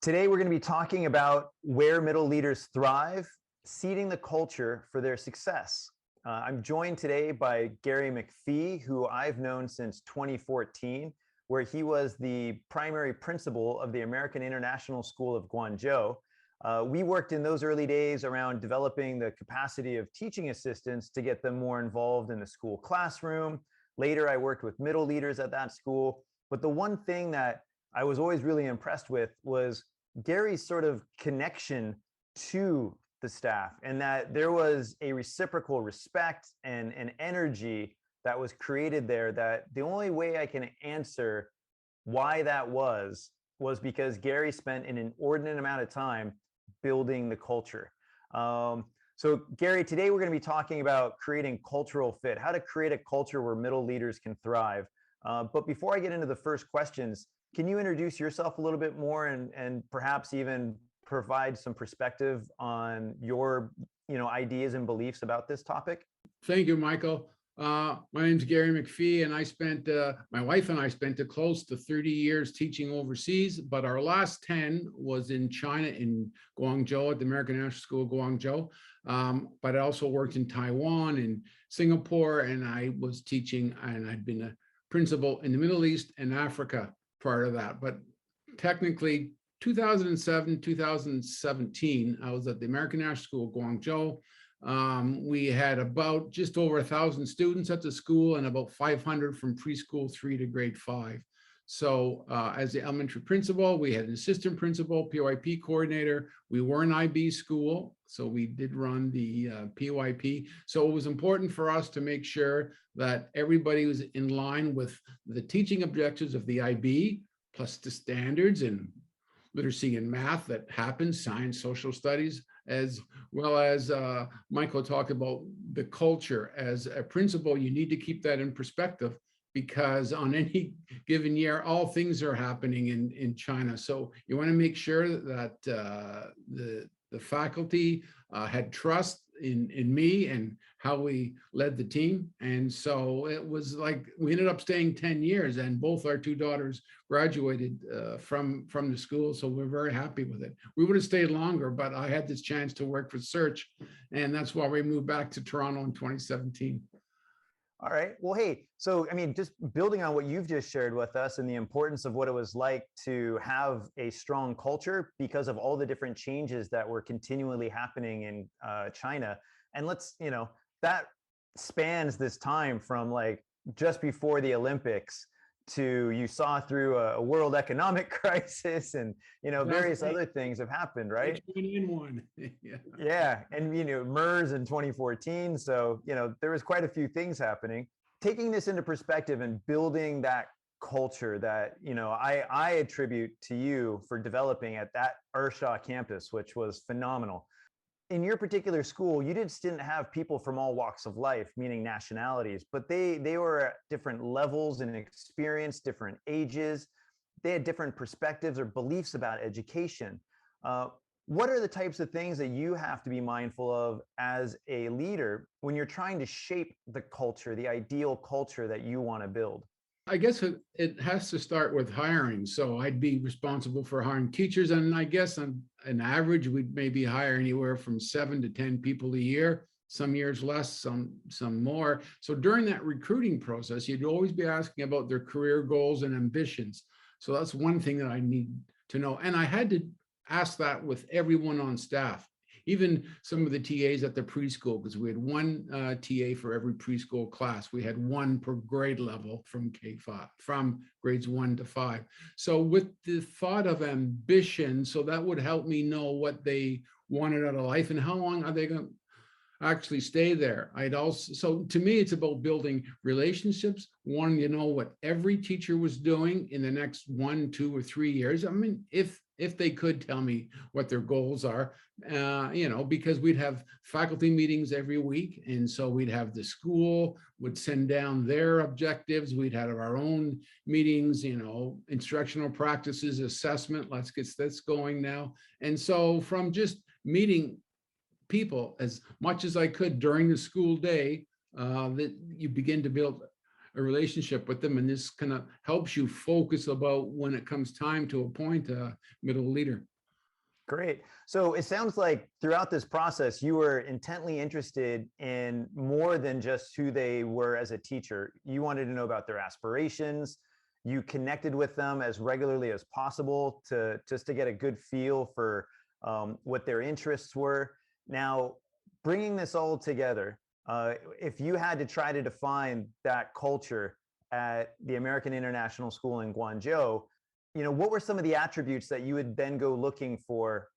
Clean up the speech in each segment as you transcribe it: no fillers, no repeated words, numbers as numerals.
Today, we're going to be talking about where middle leaders thrive, seeding the culture for their success. I'm joined today by Gary MacPhie, who I've known since 2014, where he was the primary principal of the American International School of Guangzhou. We worked in those early days around developing the capacity of teaching assistants to get them more involved in the school classroom. Later, I worked with middle leaders at that school. But the one thing that I was always really impressed with was Gary's sort of connection to the staff, and that there was a reciprocal respect and an energy that was created there, that the only way I can answer why that was because Gary spent an inordinate amount of time building the culture. So Gary, today we're going to be talking about creating cultural fit, how to create a culture where middle leaders can thrive. But before I get into the first questions, can you introduce yourself a little bit more and perhaps even provide some perspective on your ideas and beliefs about this topic? Thank you, Michael. My name's Gary MacPhie, and I spent, my wife and I spent close to 30 years teaching overseas, but our last 10 was in China, in Guangzhou, at the American National School of Guangzhou. But I also worked in Taiwan and Singapore, and I was teaching, and I'd been a principal in the Middle East and Africa part of that. But technically, 2007, 2017, I was at the American National School of Guangzhou. We had about just over 1,000 students at the school and about 500 from preschool 3 to grade 5. So as the elementary principal, we had an assistant principal, PYP coordinator. We were an IB school, so we did run the PYP. So it was important for us to make sure that everybody was in line with the teaching objectives of the IB, plus the standards and literacy and math that happens, science, social studies, as well as Michael talked about the culture. As a principal, you need to keep that in perspective, because on any given year, all things are happening in China. So you want to make sure that the faculty had trust in me and how we led the team. And so it was like, we ended up staying 10 years, and both our 2 daughters graduated from the school. So we're very happy with it. We would have stayed longer, but I had this chance to work for Search, and that's why we moved back to Toronto in 2017. All right. Well, hey, so I mean, just building on what you've just shared with us and the importance of what it was like to have a strong culture because of all the different changes that were continually happening in China. And that spans this time from like just before the Olympics to you saw through a world economic crisis and, various other things have happened, right? Yeah. And, MERS in 2014. So, there was quite a few things happening. Taking this into perspective and building that culture that, I attribute to you for developing at that Ershaw campus, which was phenomenal. In your particular school, you didn't have people from all walks of life, meaning nationalities, but they were at different levels and experience, different ages. They had different perspectives or beliefs about education. What are the types of things that you have to be mindful of as a leader when you're trying to shape the culture, the ideal culture that you want to build? I guess it has to start with hiring. So I'd be responsible for hiring teachers. And I guess on an average, we'd maybe hire anywhere from 7 to 10 people a year, some years less, some more. So during that recruiting process, you'd always be asking about their career goals and ambitions. So that's one thing that I need to know. And I had to ask that with everyone on staff, even some of the TAs at the preschool, because we had one TA for every preschool class. We had one per grade level from K5, from grades 1 to 5. So with the thought of ambition, so that would help me know what they wanted out of life and how long are they going to actually stay there. So to me, it's about building relationships. One, what every teacher was doing in the next 1, 2, or 3 years. I mean, if they could tell me what their goals are, because we'd have faculty meetings every week. And so we'd have the school would send down their objectives. We'd have our own meetings, instructional practices, assessment, let's get this going now. And so from just meeting people as much as I could during the school day, that you begin to build a relationship with them, and this kind of helps you focus about when it comes time to appoint a middle leader. Great. So it sounds like throughout this process, you were intently interested in more than just who they were as a teacher. You wanted to know about their aspirations. You connected with them as regularly as possible to just to get a good feel for what their interests were. Now, bringing this all together, if you had to try to define that culture at the American International School in Guangzhou, what were some of the attributes that you would then go looking for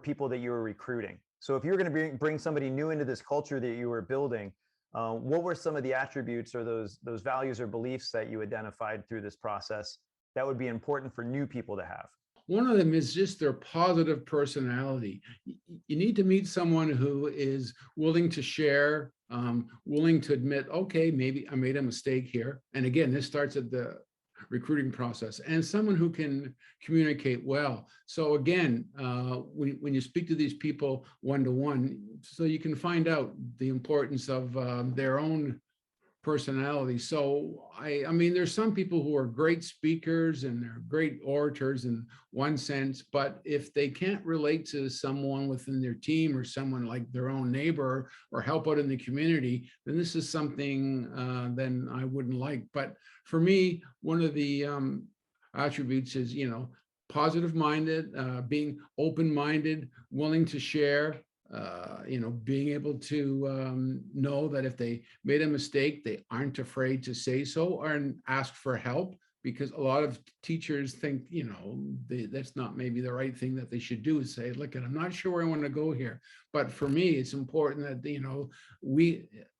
people that you were recruiting? So if you were going to bring somebody new into this culture that you were building, what were some of the attributes or those values or beliefs that you identified through this process that would be important for new people to have? One of them is just their positive personality. You need to meet someone who is willing to share, willing to admit, okay, maybe I made a mistake here. And again, this starts at the recruiting process, and someone who can communicate well. So again, when you speak to these people one-to-one, so you can find out the importance of their own personality. So I mean, there's some people who are great speakers and they're great orators in one sense, but if they can't relate to someone within their team or someone like their own neighbor or help out in the community, then this is something then I wouldn't like. But for me, one of the attributes is, positive minded, being open minded, willing to share, being able to know that if they made a mistake, they aren't afraid to say so or ask for help, because a lot of teachers think, that's not maybe the right thing that they should do, is say, look, I'm not sure where I want to go here. But for me, it's important that,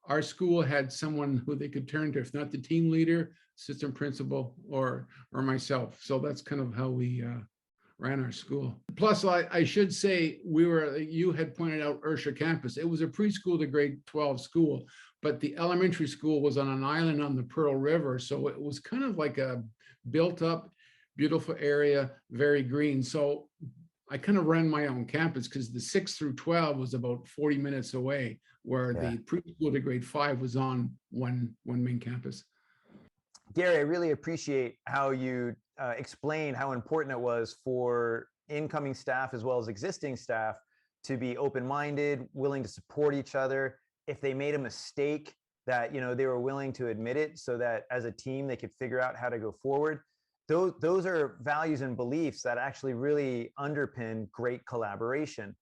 our school had someone who they could turn to, if not the team leader, assistant principal, or myself. So that's kind of how we ran our school. Plus, I should say, you had pointed out Ursha campus. It was a preschool to grade 12 school, but the elementary school was on an island on the Pearl River. So it was kind of like a built up, beautiful area, very green. So I kind of ran my own campus because the 6 through 12 was about 40 minutes away, where the preschool to grade 5 was on one main campus. Gary, I really appreciate how you explain how important it was for incoming staff as well as existing staff to be open-minded, willing to support each other. If they made a mistake, that they were willing to admit it, so that as a team they could figure out how to go forward. Those are values and beliefs that actually really underpin great collaboration.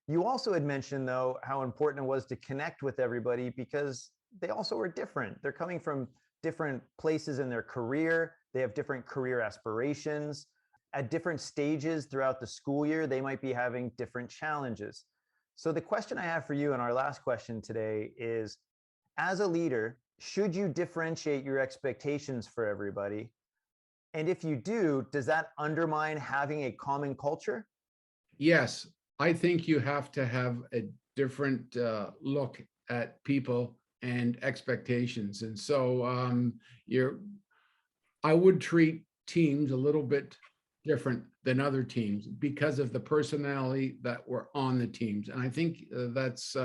You also had mentioned, though, how important it was to connect with everybody because they also are different. They're coming from different places in their career. They have different career aspirations. At different stages throughout the school year, they might be having different challenges. So the question I have for you, and our last question today, is, as a leader, should you differentiate your expectations for everybody? And if you do, does that undermine having a common culture? Yes, I think you have to have a different look at people and expectations. And so I would treat teams a little bit different than other teams because of the personality that were on the teams. And I think that's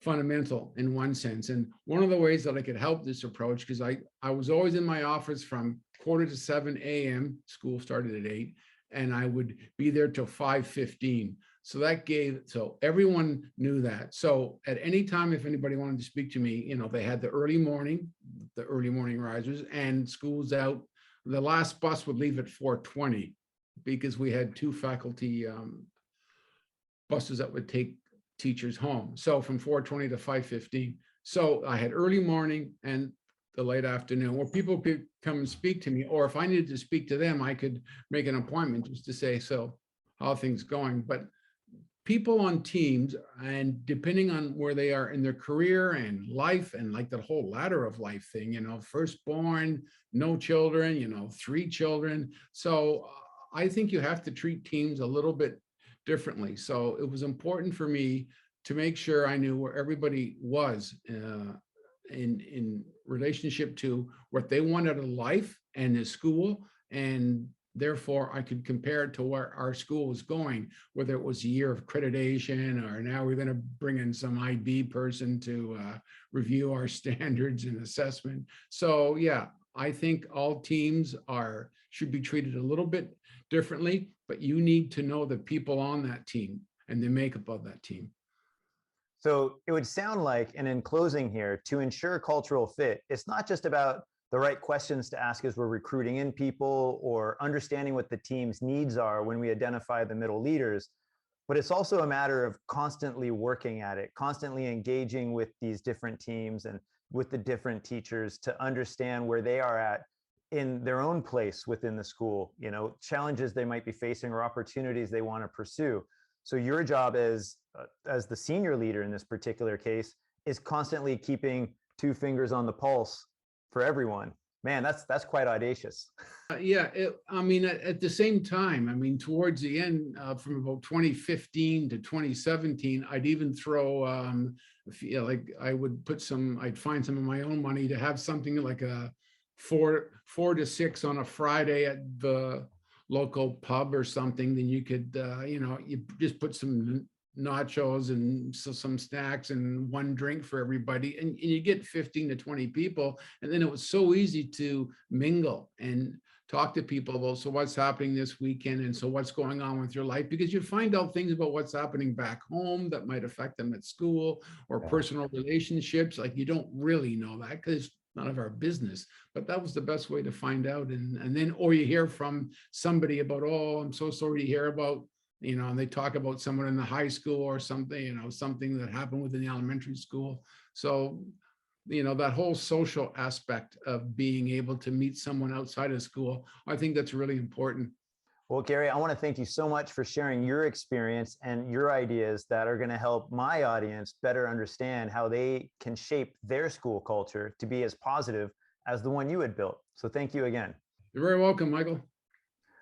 fundamental in one sense. And one of the ways that I could help this approach, because I was always in my office from 6:45 a.m., school started at 8, and I would be there till 5:15. So everyone knew that. So at any time, if anybody wanted to speak to me, they had the early morning risers, and school's out. The last bus would leave at 4:20 because we had 2 faculty buses that would take teachers home. So from 4:20 to 5:15. So I had early morning and the late afternoon where people could come and speak to me, or if I needed to speak to them, I could make an appointment just to say, so how are things going? But people on teams, and depending on where they are in their career and life, and like the whole ladder of life thing, firstborn, no children, 3 children. So I think you have to treat teams a little bit differently. So it was important for me to make sure I knew where everybody was in relationship to what they wanted in life and the school, and therefore I could compare it to where our school was going, whether it was a year of accreditation, or now we're going to bring in some IB person to review our standards and assessment. So yeah, I think all teams should be treated a little bit differently. but you need to know the people on that team and the makeup of that team. So it would sound like, and in closing here, to ensure cultural fit, it's not just about the right questions to ask as we're recruiting in people or understanding what the team's needs are when we identify the middle leaders, but it's also a matter of constantly working at it, constantly engaging with these different teams and with the different teachers to understand where they are at in their own place within the school, challenges they might be facing or opportunities they want to pursue. So your job as the senior leader in this particular case is constantly keeping two fingers on the pulse for everyone. Man, that's quite audacious. Yeah, I mean, at the same time, I mean, towards the end, from about 2015 to 2017, I'd even throw, like I'd find some of my own money to have something like a four to six on a Friday at the local pub or something. Then you could, you just put some nachos and some snacks and one drink for everybody, and you get 15 to 20 people. And then it was so easy to mingle and talk to people about, so what's happening this weekend, and so what's going on with your life, because you find out things about what's happening back home that might affect them at school, or personal relationships. Like, you don't really know that because it's none of our business, but that was the best way to find out. And then, or you hear from somebody about, oh, I'm so sorry to hear about, and they talk about someone in the high school or something, something that happened within the elementary school. So, that whole social aspect of being able to meet someone outside of school, I think that's really important. Well, Gary, I want to thank you so much for sharing your experience and your ideas that are going to help my audience better understand how they can shape their school culture to be as positive as the one you had built. So thank you again. You're very welcome, Michael.